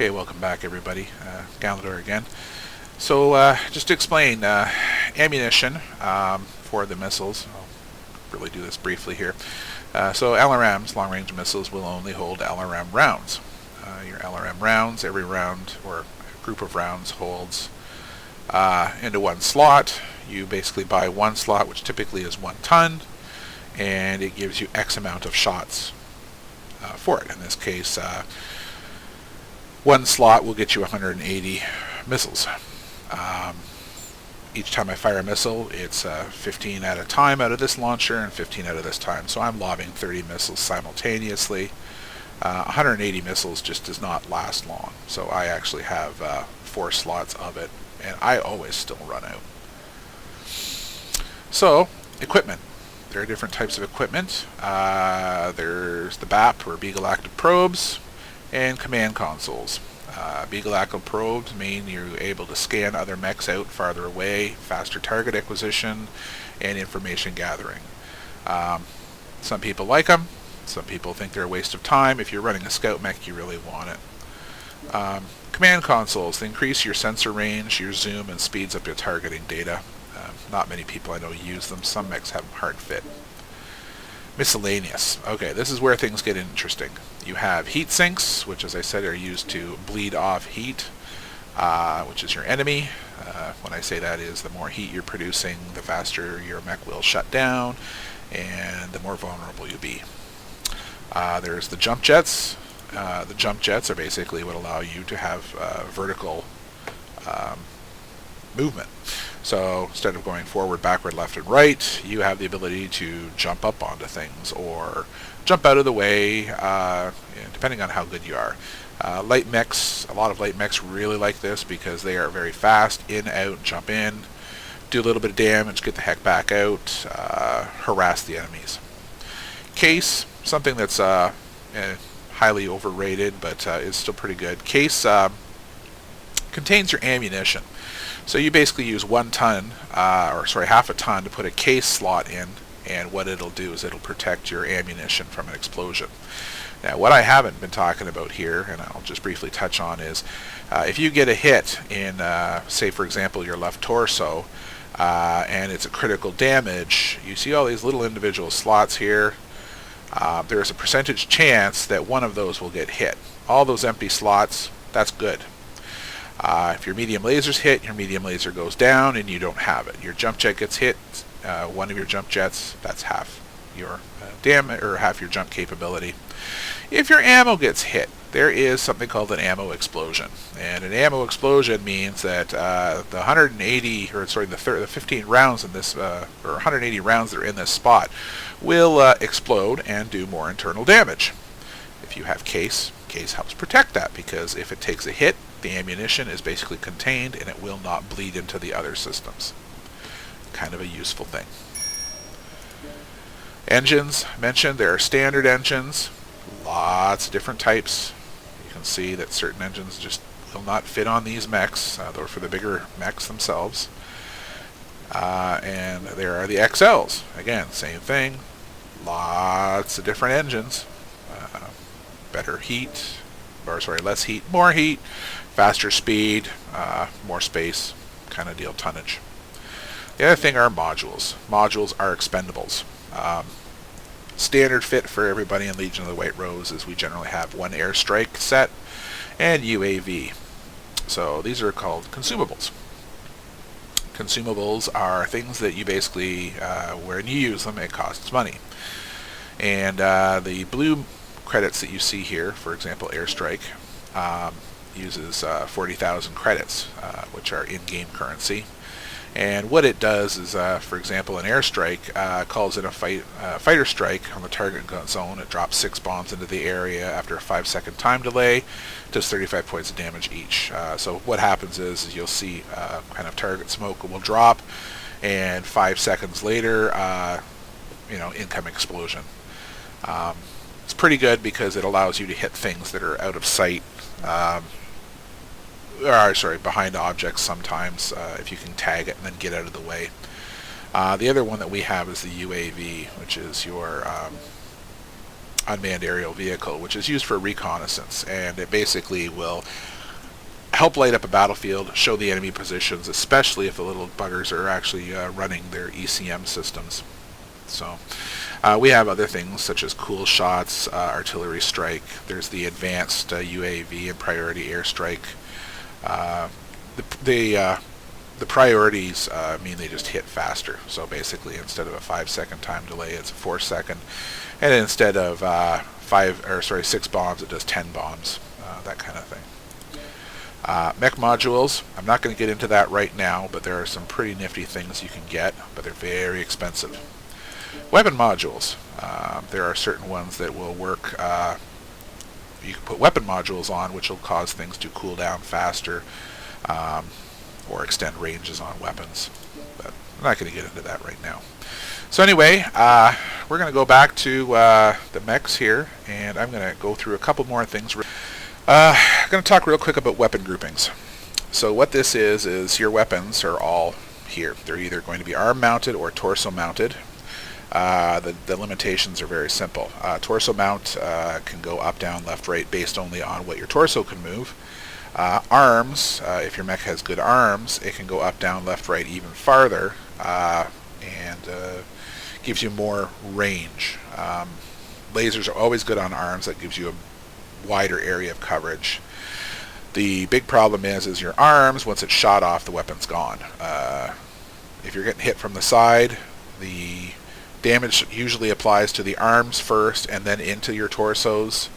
Okay, welcome back everybody. Galindor again. So just to explain, ammunition for the missiles, I'll really do this briefly here. So LRMs, long-range missiles, will only hold LRM rounds. Your LRM rounds, every round or group of rounds holds into one slot. You basically buy one slot, which typically is 1 ton, and it gives you X amount of shots for it. In this case, one slot will get you 180 missiles. Each time I fire a missile, it's 15 at a time out of this launcher and 15 out of this time. So I'm lobbing 30 missiles simultaneously. 180 missiles just does not last long. So I actually have 4 slots of it, and I always still run out. So, equipment. There are different types of equipment. There's the BAP, or Beagle Active Probes, and command consoles. Beagle Active Probes mean you're able to scan other mechs out farther away, faster target acquisition, and information gathering. Some people like them. Some people think they're a waste of time. If you're running a scout mech, you really want it. Command consoles, they increase your sensor range, your zoom, and speeds up your targeting data. Not many people I know use them. Some mechs have them hard fit. Miscellaneous. Okay, this is where things get interesting. You have heat sinks, which, as I said, are used to bleed off heat, which is your enemy. When I say that is, the more heat you're producing, the faster your mech will shut down, and the more vulnerable you'll be. There's the jump jets. The jump jets are basically what allow you to have vertical movement. So instead of going forward, backward, left, and right, you have the ability to jump up onto things or jump out of the way, depending on how good you are. Light mechs, a lot of light mechs really like this because they are very fast, in, out, jump in, do a little bit of damage, get the heck back out, harass the enemies. Case, something that's highly overrated but is still pretty good. Case contains your ammunition. So you basically use 1 ton, half a ton to put a case slot in, and what it'll do is it'll protect your ammunition from an explosion. Now, what I haven't been talking about here, and I'll just briefly touch on, is if you get a hit in, say for example, your left torso, and it's a critical damage, you see all these little individual slots here. There's a percentage chance that one of those will get hit. All those empty slots, that's good. If your medium laser's hit, your medium laser goes down and you don't have it. Your jump jet gets hit, one of your jump jets, that's half your half your jump capability. If your ammo gets hit, there is something called an ammo explosion. And an ammo explosion means that the 15 rounds in this, or 180 rounds that are in this spot, will explode and do more internal damage. If you have case helps protect that, because if it takes a hit, the ammunition is basically contained and it will not bleed into the other systems. Kind of a useful thing. Engines, mentioned, there are standard engines, lots of different types. You can see that certain engines just will not fit on these mechs, though for the bigger mechs themselves. And there are the XLs. Again, same thing, lots of different engines. Better heat, less heat, more heat, faster speed, more space, kind of deal, tonnage. The other thing are modules. Modules are expendables. Standard fit for everybody in Legion of the White Rose is we generally have 1 airstrike set and UAV. So these are called consumables. Consumables are things that you basically, when you use them, it costs money. And the blue credits that you see here, for example, airstrike, uses 40,000 credits, which are in-game currency. And what it does is, for example, an airstrike calls in a fighter strike on the target zone. It drops 6 bombs into the area after a 5-second time delay, does 35 points of damage each. So what happens is you'll see kind of target smoke will drop, and 5 seconds later, incoming explosion. It's pretty good because it allows you to hit things that are out of sight, behind objects sometimes, if you can tag it and then get out of the way. The other one that we have is the UAV, which is your unmanned aerial vehicle, which is used for reconnaissance, and it basically will help light up a battlefield, show the enemy positions, especially if the little buggers are actually running their ECM systems. So we have other things such as cool shots, artillery strike. There's the advanced UAV and priority airstrike. The priorities mean they just hit faster. So basically, instead of a 5-second time delay, it's a 4-second, and instead of 6 bombs, it does 10 bombs. That kind of thing. Mech modules. I'm not going to get into that right now, but there are some pretty nifty things you can get, but they're very expensive. Weapon modules. There are certain ones that will work. You can put weapon modules on, which will cause things to cool down faster, or extend ranges on weapons. But I'm not going to get into that right now. So anyway, we're going to go back to the mechs here, and I'm going to go through a couple more things. I'm going to talk real quick about weapon groupings. So what this is your weapons are all here. They're either going to be arm mounted or torso mounted. The limitations are very simple. Torso mount can go up, down, left, right based only on what your torso can move. Arms, if your mech has good arms, it can go up, down, left, right even farther, and gives you more range. Lasers are always good on arms. That gives you a wider area of coverage. The big problem is your arms, once it's shot off, the weapon's gone. If you're getting hit from the side, the damage usually applies to the arms first and then into your torsos.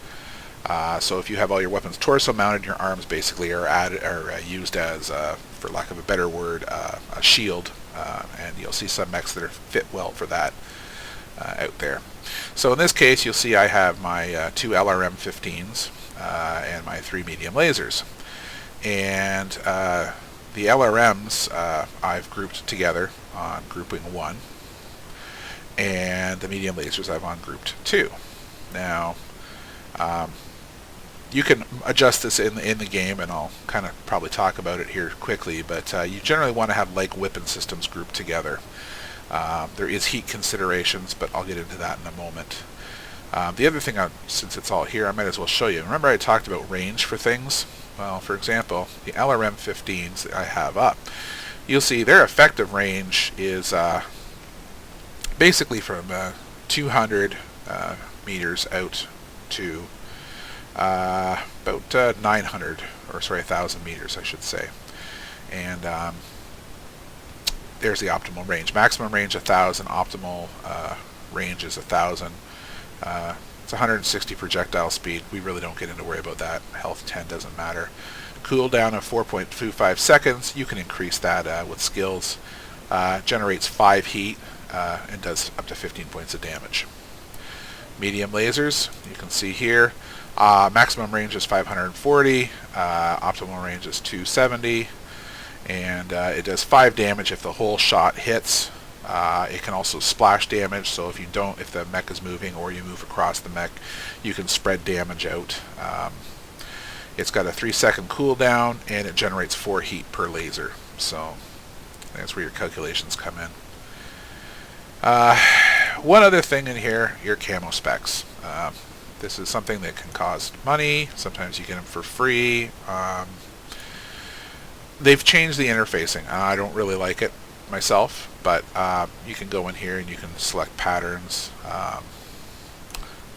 So if you have all your weapons torso mounted, your arms basically are used as, for lack of a better word, a shield. And you'll see some mechs that are fit well for that out there. So in this case, you'll see I have my 2 LRM-15s and my 3 medium lasers. And the LRMs I've grouped together on grouping 1. And the medium lasers I've on grouped 2. Now, you can adjust this in the game, and I'll kind of probably talk about it here quickly, but you generally want to have like weapon systems grouped together. There is heat considerations, but I'll get into that in a moment. The other thing, since it's all here, I might as well show you. Remember I talked about range for things? Well, for example, the LRM-15s that I have up, you'll see their effective range is basically from 200 meters out to about 1,000 meters, I should say. And there's the optimal range. Maximum range 1,000, optimal range is 1,000. It's 160 projectile speed. We really don't get into worry about that. Health 10 doesn't matter. Cooldown of 4.25 seconds. You can increase that with skills. Generates 5 heat and does up to 15 points of damage. Medium lasers, you can see here. Maximum range is 540. Optimal range is 270. And it does 5 damage if the whole shot hits. It can also splash damage, so if the mech is moving or you move across the mech, you can spread damage out. It's got a 3-second cooldown, and it generates 4 heat per laser. So that's where your calculations come in. One other thing in here, your camo specs. This is something that can cost money. Sometimes you get them for free. They've changed the interfacing. I don't really like it myself, but you can go in here and you can select patterns.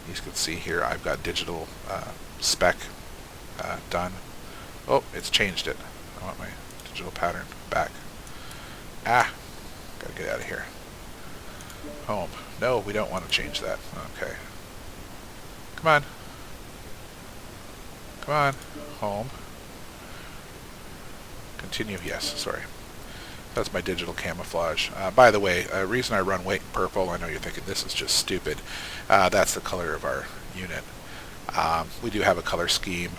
You can see here I've got digital spec done. Oh, it's changed it. I want my digital pattern back. Gotta get out of here. Home. No, we don't want to change that. Okay. Come on. Come on. Home. Continue. Yes, sorry. That's my digital camouflage. By the way, reason I run white and purple, I know you're thinking this is just stupid. That's the color of our unit. We do have a color scheme.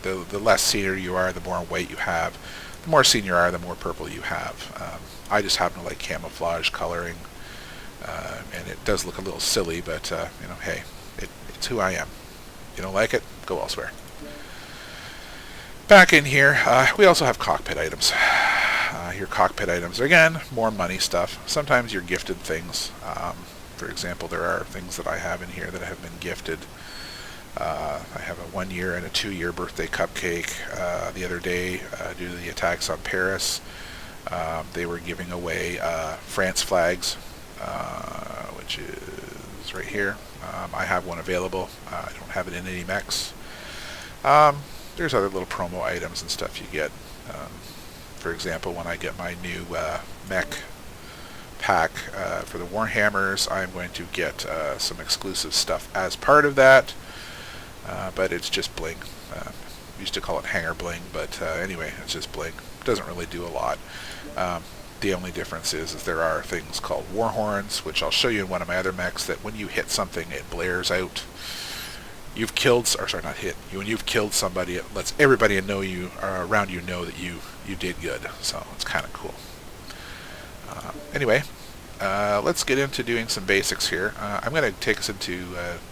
The less senior you are, the more white you have. The more senior you are, the more purple you have. I just happen to like camouflage coloring, and it does look a little silly, but hey, it's who I am. If you don't like it, go elsewhere. Back in here, we also have cockpit items. Your cockpit items, again, more money stuff. Sometimes you're gifted things. For example, there are things that I have in here that have been gifted. I have a 1-year and a 2-year birthday cupcake. The other day, due to the attacks on Paris, they were giving away France flags, which is right here. I have one available. I don't have it in any mechs. There's other little promo items and stuff you get. For example, when I get my new mech pack for the Warhammers, I'm going to get some exclusive stuff as part of that. But it's just bling. Used to call it hanger bling, but anyway, it's just bling. Doesn't really do a lot. The only difference is there are things called war horns, which I'll show you in one of my other mechs, that when you hit something, it blares out. You've killed, or sorry, not hit. When you've killed somebody, it lets everybody know you around you know that you did good. So it's kind of cool. Anyway, let's get into doing some basics here. I'm going to take us into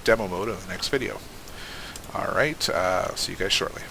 demo mode in the next video. Alright, see you guys shortly.